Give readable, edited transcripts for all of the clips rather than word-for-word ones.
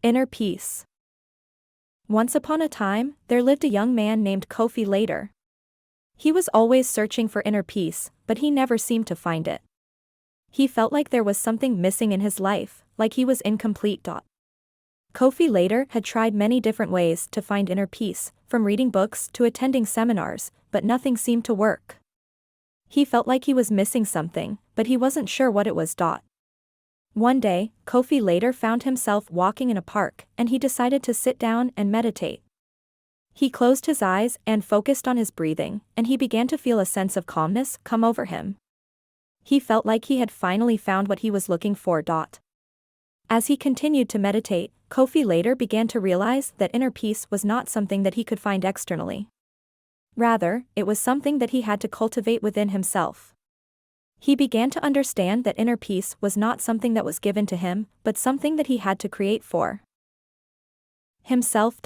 Inner peace. Once upon a time, there lived a young man named Kofi Later. He was always searching for inner peace, but he never seemed to find it. He felt like there was something missing in his life, like he was incomplete. Kofi Later had tried many different ways to find inner peace, from reading books to attending seminars, but nothing seemed to work. He felt like he was missing something, but he wasn't sure what it was. One day, Kofi Later found himself walking in a park, and he decided to sit down and meditate. He closed his eyes and focused on his breathing, and he began to feel a sense of calmness come over him. He felt like he had finally found what he was looking for. As he continued to meditate, Kofi Later began to realize that inner peace was not something that he could find externally. Rather, it was something that he had to cultivate within himself. He began to understand that inner peace was not something that was given to him, but something that he had to create for himself.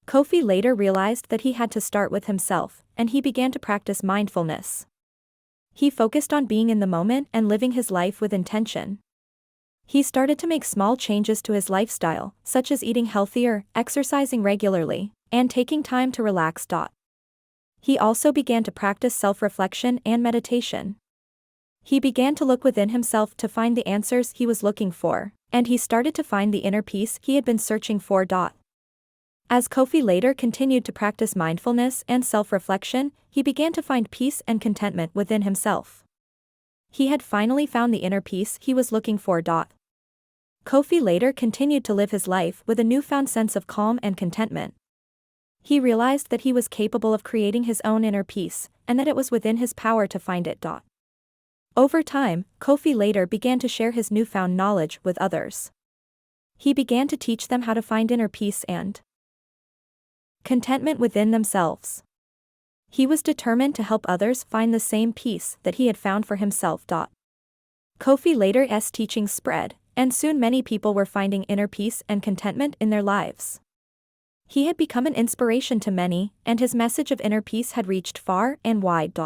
Kofi Later realized that he had to start with himself, and he began to practice mindfulness. He focused on being in the moment and living his life with intention. He started to make small changes to his lifestyle, such as eating healthier, exercising regularly, and taking time to relax. He also began to practice self-reflection and meditation. He began to look within himself to find the answers he was looking for, and he started to find the inner peace he had been searching for. As Kofi Later continued to practice mindfulness and self-reflection, he began to find peace and contentment within himself. He had finally found the inner peace he was looking for. Kofi Later continued to live his life with a newfound sense of calm and contentment. He realized that he was capable of creating his own inner peace, and that it was within his power to find it. Over time, Kofi Later began to share his newfound knowledge with others. He began to teach them how to find inner peace and contentment within themselves. He was determined to help others find the same peace that he had found for himself. Kofi Later's teachings spread, and soon many people were finding inner peace and contentment in their lives. He had become an inspiration to many, and his message of inner peace had reached far and wide.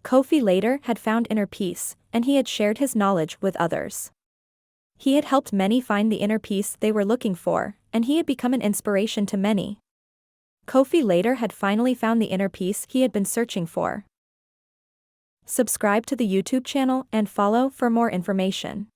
Kofi Later had found inner peace, and he had shared his knowledge with others. He had helped many find the inner peace they were looking for, and he had become an inspiration to many. Kofi Later had finally found the inner peace he had been searching for. Subscribe to the YouTube channel and follow for more information.